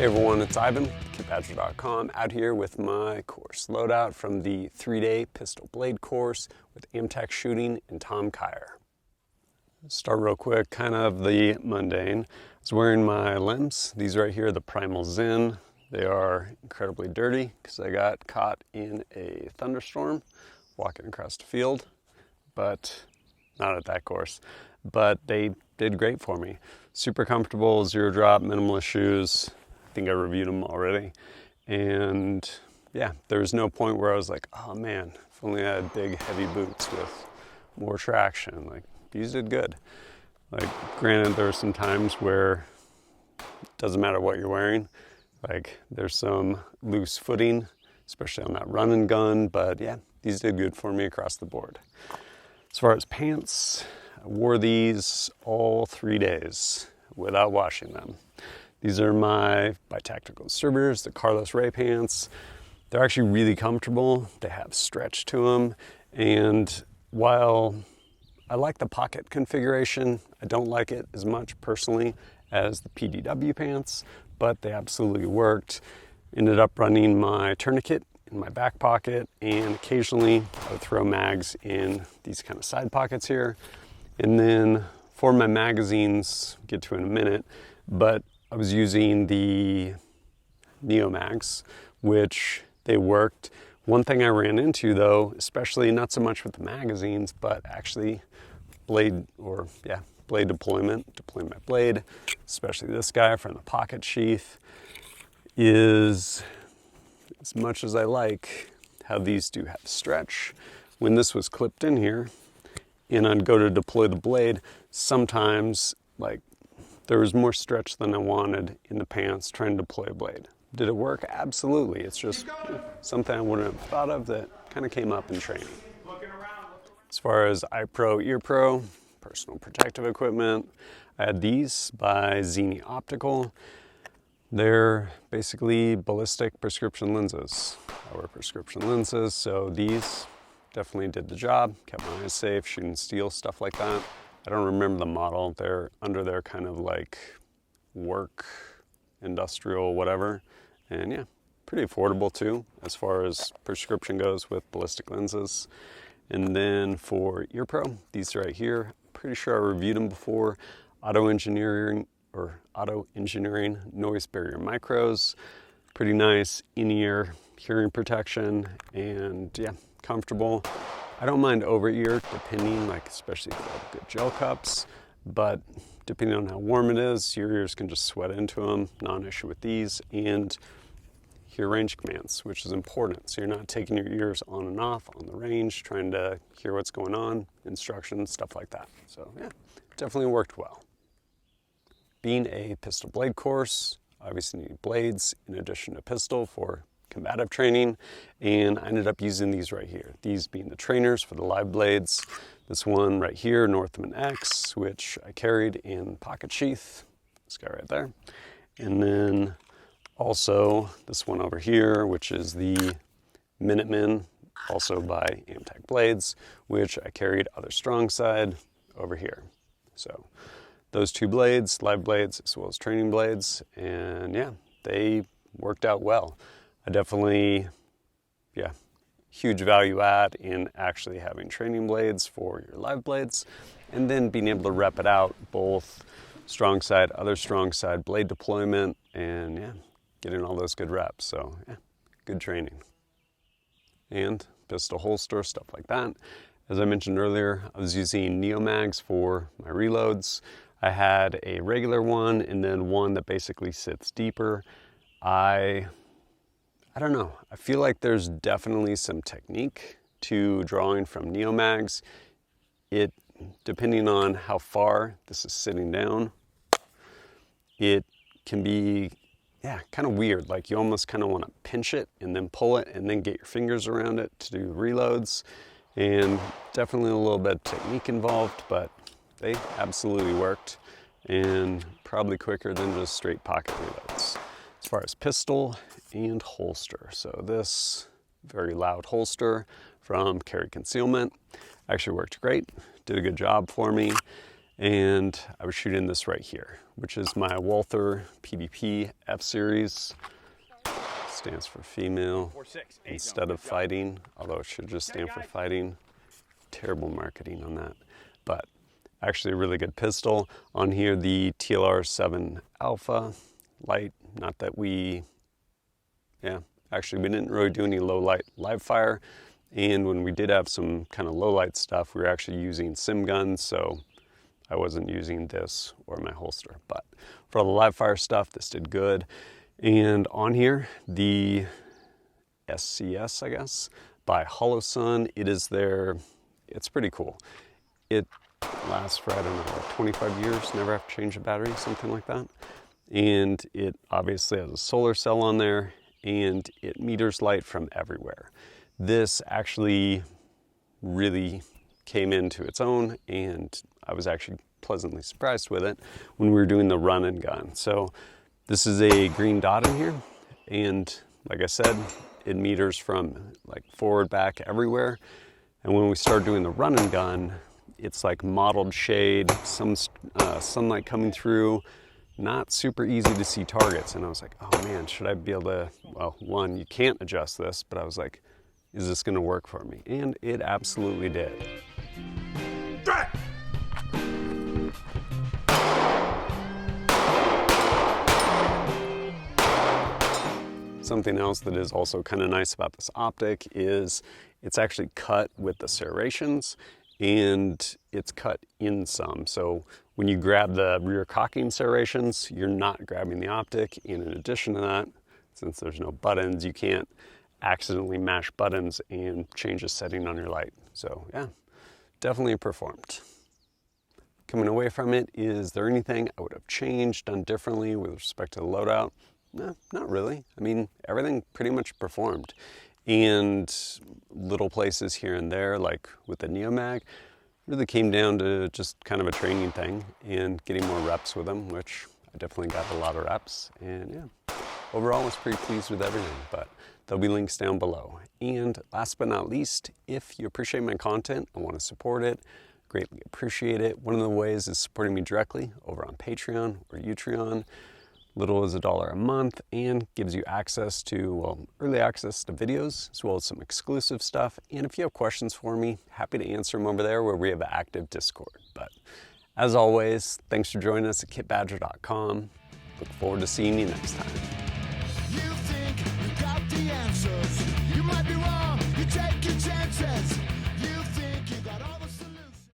Hey everyone, it's Ivan, KidBadger.com, out here with my course, Loadout, from the 3-day pistol blade course with AMTAC shooting and Tom Kier. Start real quick, kind of the mundane. I was wearing my limbs. These right here, the Primal Zen. They are incredibly dirty because I got caught in a thunderstorm walking across the field, but not at that course. But they did great for me. Super comfortable, zero drop, minimalist shoes. I think I reviewed them already. And yeah, there was no point where I was like, oh man, if only I had big heavy boots with more traction. Like, these did good. Like, granted, there are some times where it doesn't matter what you're wearing. Like, there's some loose footing, especially on that run and gun, but yeah, these did good for me across the board. As far as pants, I wore these all 3 days without washing them. These are my by Tactical Distributors, the Carlos Ray pants. They're actually really comfortable. They have stretch to them. And while I like the pocket configuration, I don't like it as much personally as the PDW pants, but they absolutely worked. Ended up running my tourniquet in my back pocket, and occasionally I would throw mags in these kind of side pockets here. And then for my magazines, get to in a minute, but I was using the Neo mags, which they worked. One thing I ran into though, especially not so much with the magazines, but actually blade deployment, deploying my blade, especially this guy from the pocket sheath, is as much as I like how these do have stretch. When this was clipped in here and I'd go to deploy the blade, sometimes like there was more stretch than I wanted in the pants trying to deploy a blade. Did it work? Absolutely. It's just something I wouldn't have thought of that kind of came up in training. As far as eye pro, ear pro, personal protective equipment, I had these by Zini Optical. They're basically ballistic prescription lenses. I wear prescription lenses, so these definitely did the job, kept my eyes safe, shooting steel, stuff like that. I don't remember the model. They're under their kind of like work, industrial, whatever. And yeah, pretty affordable too, as far as prescription goes with ballistic lenses. And then for ear pro, these right here, pretty sure I reviewed them before. Auto Engineering noise barrier micros. Pretty nice in-ear hearing protection, and yeah, comfortable. I don't mind over-ear, depending, like especially if you have good gel cups, but depending on how warm it is, your ears can just sweat into them. Non-issue with these. And hear range commands, which is important. So you're not taking your ears on and off on the range, trying to hear what's going on, instructions, stuff like that. So yeah, definitely worked well. Being a pistol blade course, obviously need blades in addition to pistol for combative training, and I ended up using these right here. These being the trainers for the live blades. This one right here, Northman X, which I carried in pocket sheath. This guy right there. And then also this one over here, which is the Minuteman, also by AMTAC blades, which I carried other strong side over here. So those two blades, live blades, as well as training blades, and yeah, they worked out well. I definitely, huge value add in actually having training blades for your live blades, and then being able to rep it out, both strong side, other strong side, blade deployment, and yeah, getting all those good reps. So yeah, good training. And pistol holster, stuff like that. As I mentioned earlier, I was using Neo mags for my reloads. I had a regular one and then one that basically sits deeper. I don't know. I feel like there's definitely some technique to drawing from Neo mags. It, depending on how far this is sitting down, it can be, kind of weird. Like you almost kind of want to pinch it and then pull it and then get your fingers around it to do reloads. And definitely a little bit of technique involved, but they absolutely worked, and probably quicker than just straight pocket reloads. As far as pistol and holster, so this very loud holster from Carey Concealment actually worked great, did a good job for me. and I was shooting this right here, which is my Walther PvP F series. Stands for female instead of fighting, although it should just stand for fighting. Terrible marketing on that, but actually a really good pistol. On here, the TLR 7 Alpha light. Not that we didn't really do any low light live fire, and when we did have some kind of low light stuff, we were actually using sim guns, so I wasn't using this or my holster. But for all the live fire stuff, this did good. And on here, the SCS, I guess, by Holosun. It is their, it's pretty cool. It lasts for, I don't know, like 25 years, never have to change a battery, something like that. And it obviously has a solar cell on there, and it meters light from everywhere. This actually really came into its own, and I was actually pleasantly surprised with it when we were doing the run and gun. So this is a green dot in here, and like I said, it meters from like forward, back, everywhere. And when we start doing the run and gun, it's like mottled shade, some sunlight coming through, not super easy to see targets. And I was like, oh man, should I be able to, well, one, you can't adjust this, but I was like, is this gonna work for me? And it absolutely did. Something else that is also kind of nice about this optic is it's actually cut with the serrations, and it's cut in some. So when you grab the rear cocking serrations, you're not grabbing the optic. And in addition to that, since there's no buttons, you can't accidentally mash buttons and change a setting on your light. So yeah, definitely performed. Coming away from it, is there anything I would have changed, done differently with respect to the loadout? No, not really. I mean, everything pretty much performed. And little places here and there, like with the Neomag, really came down to just kind of a training thing and getting more reps with them, which I definitely got a lot of reps. And yeah, overall I was pretty pleased with everything, but there'll be links down below. And last but not least, if you appreciate my content and want to support it, greatly appreciate it. One of the ways is supporting me directly over on Patreon or Utreon. Little as $1 a month, and gives you access to, well, early access to videos, as well as some exclusive stuff. And if you have questions for me, happy to answer them over there where we have an active Discord. But as always, thanks for joining us at kitbadger.com. Look forward to seeing you next time.